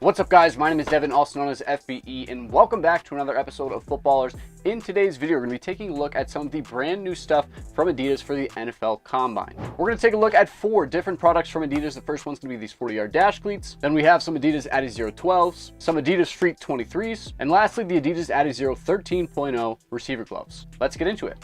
What's up, guys? My name is Devin, also known as FBE, and welcome back to another episode of Footballers. In today's video, we're going to be taking a look at some of the brand new stuff from Adidas for the NFL Combine. We're going to take a look at 4 different products from Adidas. The first one's going to be these 40-yard dash cleats. Then we have some Adidas Adizero 12s, some Adidas Freak 23s, and lastly, the Adidas Adizero 13.0 receiver gloves. Let's get into it.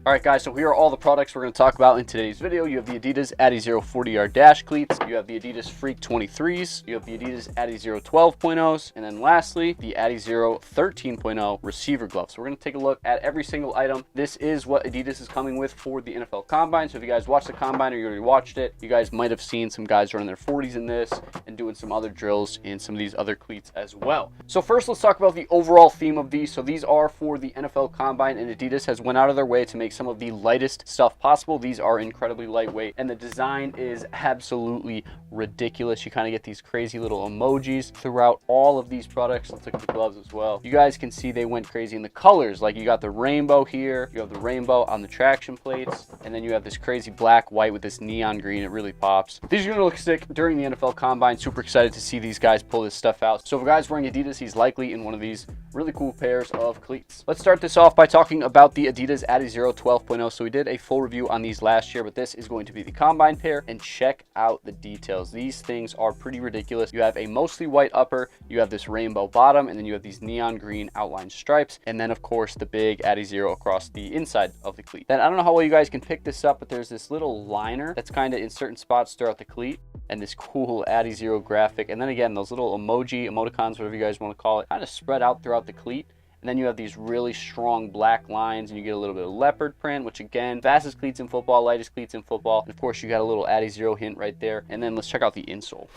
All right, guys, so here are all the products we're going to talk about in today's video. You have the Adidas Adizero 40-yard dash cleats, you have the Adidas Freak 23s, you have the Adidas Adizero 12.0s, and then lastly, the Adizero 13.0 receiver gloves. So we're going to take a look at every single item. This is what Adidas is coming with for the NFL Combine. So if you guys watched the Combine or you already watched it, you guys might have seen some guys running their 40s in this and doing some other drills in some of these other cleats as well. So first, let's talk about the overall theme of these. So these are for the NFL Combine, and Adidas has went out of their way to make some of the lightest stuff possible. These are incredibly lightweight, and the design is absolutely ridiculous. You kind of get these crazy little emojis throughout all of these products. Let's look at the gloves as well. You guys can see they went crazy in the colors. Like, you got the rainbow here, you have the rainbow on the traction plates, and then you have this crazy black white with this neon green. It really pops. These are going to look sick during the NFL Combine. Super excited to see these guys pull this stuff out. So if a guy's wearing Adidas, he's likely in one of these really cool pairs of cleats. Let's start this off by talking about the Adidas Adizero 12.0. So we did a full review on these last year, but this is going to be the Combine pair, and check out the details. These things are pretty ridiculous. You have a mostly white upper, you have this rainbow bottom, and then you have these neon green outline stripes, and then of course the big Adizero across the inside of the cleat. Then I don't know how well you guys can pick this up, but there's this little liner that's kind of in certain spots throughout the cleat, and this cool Adizero graphic, and then again those little emoticons, whatever you guys want to call it, kind of spread out throughout the cleat. And then you have these really strong black lines, and you get a little bit of leopard print, which again, fastest cleats in football, lightest cleats in football. And of course, you got a little Adizero hint right there. And then let's check out the insole.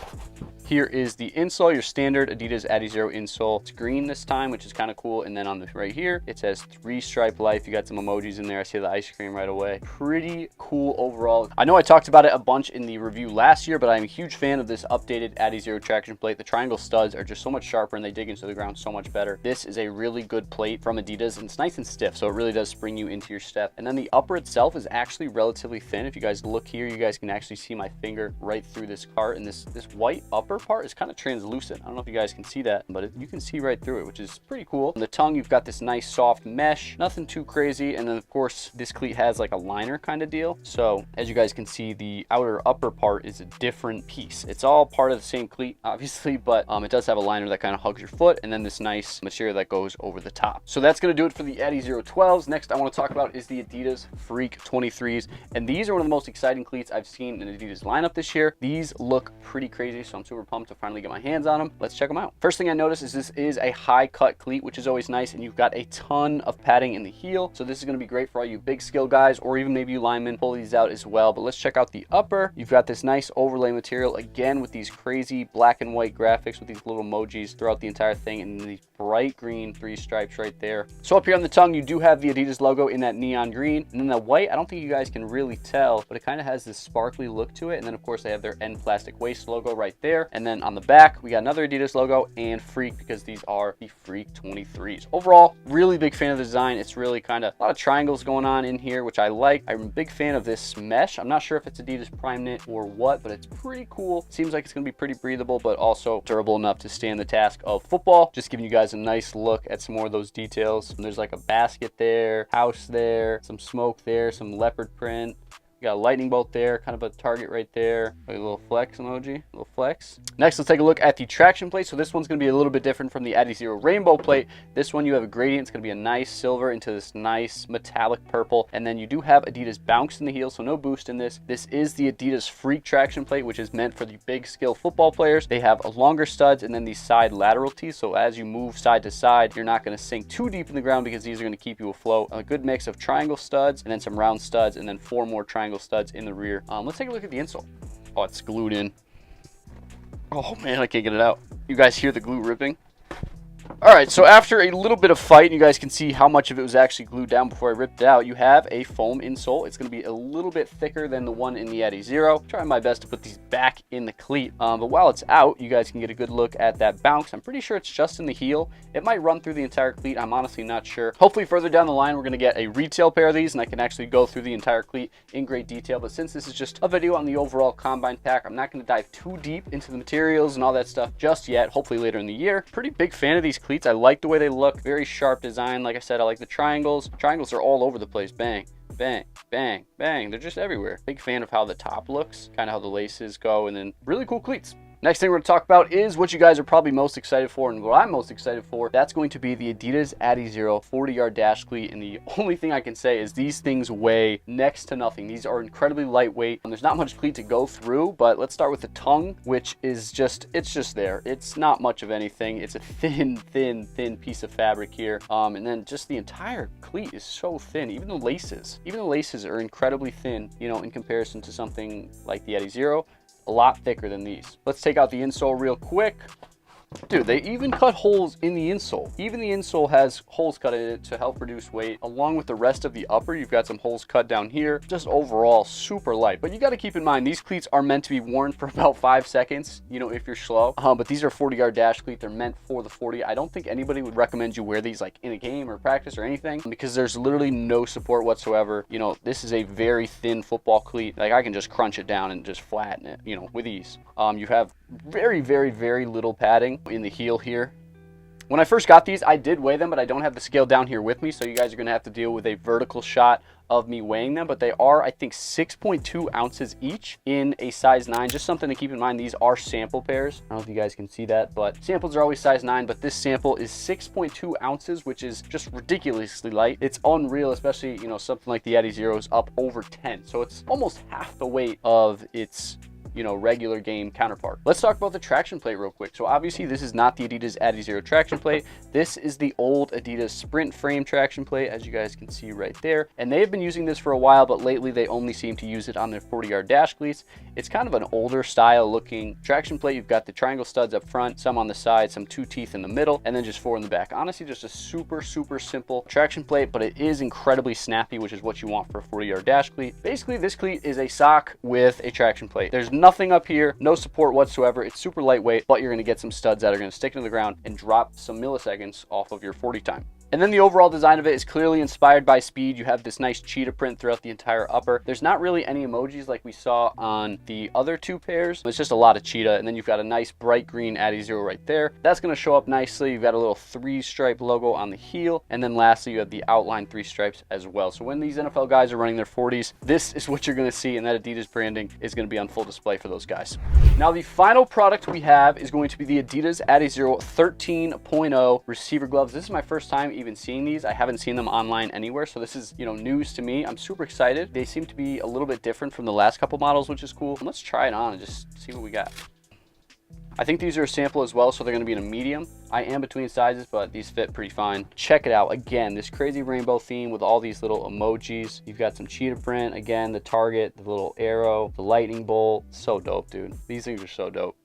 Here is the insole, your standard Adidas Adizero insole. It's green this time, which is kind of cool. And then on the right here, it says 3-stripe life. You got some emojis in there. I see the ice cream right away. Pretty cool overall. I know I talked about it a bunch in the review last year, but I'm a huge fan of this updated Adizero traction plate. The triangle studs are just so much sharper, and they dig into the ground so much better. This is a really good plate from Adidas, and it's nice and stiff, so it really does spring you into your step. And then the upper itself is actually relatively thin. If you guys look here, you guys can actually see my finger right through this cart, and this white upper part is kind of translucent. I don't know if you guys can see that, but you can see right through it, which is pretty cool. On the tongue, you've got this nice soft mesh, nothing too crazy. And then of course this cleat has like a liner kind of deal, so as you guys can see, the outer upper part is a different piece. It's all part of the same cleat obviously, but it does have a liner that kind of hugs your foot, and then this nice material that goes over the top. So that's going to do it for the Adizero 12s. Next I want to talk about is the Adidas Freak 23s, and these are one of the most exciting cleats I've seen in Adidas lineup this year. These look pretty crazy, so I'm super pumped to finally get my hands on them. Let's check them out. First thing I noticed is this is a high cut cleat, which is always nice, and you've got a ton of padding in the heel, so this is going to be great for all you big skill guys, or even maybe you linemen. Pull these out as well. But let's check out the upper. You've got this nice overlay material, again with these crazy black and white graphics with these little emojis throughout the entire thing, and these bright green 3 stripes right there. So up here on the tongue, you do have the Adidas logo in that neon green, and then the white, I don't think you guys can really tell, but it kind of has this sparkly look to it. And then of course they have their End Plastic Waste logo right there. And then on the back, we got another Adidas logo and Freak, because these are the Freak 23s. Overall, really big fan of the design. It's really kind of a lot of triangles going on in here, which I like. I'm a big fan of this mesh. I'm not sure if it's Adidas Prime Knit or what, but it's pretty cool. Seems like it's going to be pretty breathable, but also durable enough to stand the task of football. Just giving you guys a nice look at some more of those details. And there's like a basket there, house there, some smoke there, some leopard print. You got a lightning bolt there, kind of a target right there, like a little flex emoji, a little flex. Next, let's take a look at the traction plate. So this one's going to be a little bit different from the Adizero rainbow plate. This one, you have a gradient. It's going to be a nice silver into this nice metallic purple. And then you do have Adidas bounce in the heel, so no boost in this. This is the Adidas Freak traction plate, which is meant for the big skill football players. They have longer studs and then these side lateral teeth. So as you move side to side, you're not going to sink too deep in the ground, because these are going to keep you afloat. A good mix of triangle studs and then some round studs, and then 4 more triangle studs in the rear. Let's take a look at the insole. Oh, it's glued in. Oh man, I can't get it out. You guys hear the glue ripping? All right, so after a little bit of fight, you guys can see how much of it was actually glued down before I ripped it out. You have a foam insole. It's going to be a little bit thicker than the one in the Adizero. Trying my best to put these back in the cleat. But while it's out, you guys can get a good look at that bounce. I'm pretty sure it's just in the heel. It might run through the entire cleat. I'm honestly not sure. Hopefully further down the line, we're going to get a retail pair of these, and I can actually go through the entire cleat in great detail. But since this is just a video on the overall combine pack, I'm not going to dive too deep into the materials and all that stuff just yet. Hopefully later in the year. Pretty big fan of these cleats. I like the way they look. Very sharp design. Like I said, I like the triangles. Triangles are all over the place. Bang, bang, bang, bang. They're just everywhere. Big fan of how the top looks, kind of how the laces go, and then really cool cleats. Next thing we're going to talk about is what you guys are probably most excited for, and what I'm most excited for. That's going to be the Adidas Adizero 40-yard dash cleat, and the only thing I can say is these things weigh next to nothing. These are incredibly lightweight, and there's not much cleat to go through, but let's start with the tongue, which is just, it's just there. It's not much of anything. It's a thin piece of fabric here, and then just the entire cleat is so thin. Even the laces are incredibly thin, you know, in comparison to something like the Adizero. A lot thicker than these. Let's take out the insole real quick. Dude, they even cut holes in the insole. Even the insole has holes cut in it to help reduce weight. Along with the rest of the upper, you've got some holes cut down here. Just overall super light. But you got to keep in mind, these cleats are meant to be worn for about 5 seconds, you know, if you're slow. But these are 40-yard dash cleat. They're meant for the 40. I don't think anybody would recommend you wear these like in a game or practice or anything, because there's literally no support whatsoever. You know, this is a very thin football cleat. Like I can just crunch it down and just flatten it, you know, with ease. You have very little padding in the heel here. When I first got these, I did weigh them, but I don't have the scale down here with me, so you guys are going to have to deal with a vertical shot of me weighing them. But they are, I think, 6.2 ounces each in a size 9. Just something to keep in mind. These are sample pairs. I don't know if you guys can see that, but samples are always size 9, but this sample is 6.2 ounces, which is just ridiculously light. It's unreal, especially, you know, something like the Adizero is up over 10, so it's almost half the weight of its, you know, regular game counterpart. Let's talk about the traction plate real quick. So obviously this is not the Adidas Adizero traction plate. This is the old Adidas Sprint frame traction plate, as you guys can see right there. And they have been using this for a while, but lately they only seem to use it on their 40-yard dash cleats. It's kind of an older style looking traction plate. You've got the triangle studs up front, some on the side, some 2 teeth in the middle, and then just 4 in the back. Honestly, just a super simple traction plate, but it is incredibly snappy, which is what you want for a 40-yard dash cleat. Basically, this cleat is a sock with a traction plate. There's nothing up here, no support whatsoever. It's super lightweight, but you're going to get some studs that are going to stick into the ground and drop some milliseconds off of your 40 time. And then the overall design of it is clearly inspired by speed. You have this nice cheetah print throughout the entire upper. There's not really any emojis like we saw on the other 2 pairs. It's just a lot of cheetah. And then you've got a nice bright green Adizero right there. That's going to show up nicely. You've got a little 3-stripe logo on the heel. And then lastly, you have the outline 3 stripes as well. So when these NFL guys are running their 40s, this is what you're going to see. And that Adidas branding is going to be on full display for those guys. Now, the final product we have is going to be the Adidas Adizero 13.0 receiver gloves. This is my first time even seeing these. I haven't seen them online anywhere, so this is, you know, news to me. I'm super excited. They seem to be a little bit different from the last couple models, which is cool. Let's try it on and just see what we got. I think these are a sample as well, so they're going to be in a medium. I am between sizes, but these fit pretty fine. Check it out. Again, this crazy rainbow theme with all these little emojis. You've got some cheetah print. Again, the target, the little arrow, the lightning bolt. So dope, dude. These things are so dope.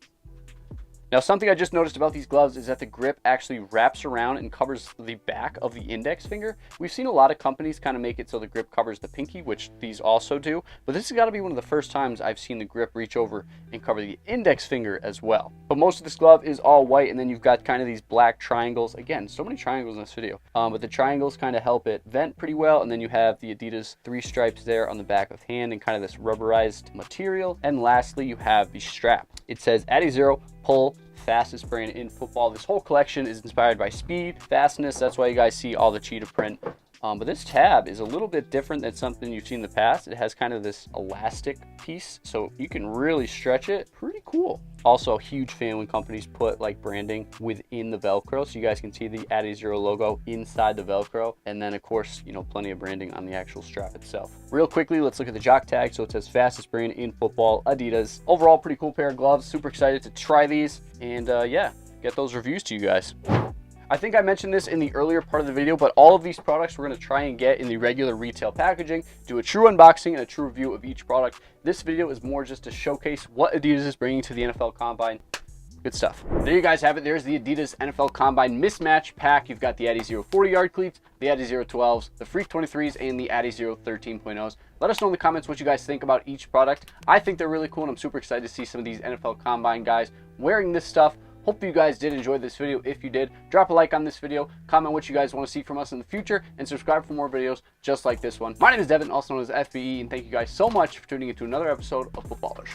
Now, something I just noticed about these gloves is that the grip actually wraps around and covers the back of the index finger. We've seen a lot of companies kind of make it so the grip covers the pinky, which these also do, but this has got to be one of the first times I've seen the grip reach over and cover the index finger as well. But most of this glove is all white, and then you've got kind of these black triangles. Again, so many triangles in this video, but the triangles kind of help it vent pretty well, and then you have the Adidas 3 stripes there on the back of hand and kind of this rubberized material. And lastly, you have the strap. It says Adizero Pull, fastest brand in football. This whole collection is inspired by speed, fastness. That's why you guys see all the cheetah print. But this tab is a little bit different than something you've seen in the past. It has kind of this elastic piece, so you can really stretch it. Pretty cool. Also, a huge fan when companies put like branding within the Velcro, so you guys can see the Adizero logo inside the Velcro. And then, of course, you know, plenty of branding on the actual strap itself. Real quickly, let's look at the jock tag. So it says fastest brand in football, Adidas. Overall, pretty cool pair of gloves. Super excited to try these, and yeah, get those reviews to you guys. I think I mentioned this in the earlier part of the video, but all of these products we're going to try and get in the regular retail packaging, do a true unboxing and a true review of each product. This video is more just to showcase what Adidas is bringing to the NFL Combine. Good stuff. There you guys have it. There's the Adidas NFL Combine mismatch pack. You've got the Adizero 40-yard cleats, the Adizero 12s, the Freak 23s, and the Adizero 13.0s. Let us know in the comments what you guys think about each product. I think they're really cool, and I'm super excited to see some of these NFL Combine guys wearing this stuff. Hope you guys did enjoy this video. If you did, drop a like on this video, comment what you guys want to see from us in the future, and subscribe for more videos just like this one. My name is Devin, also known as FBE, and thank you guys so much for tuning into another episode of Footballrs.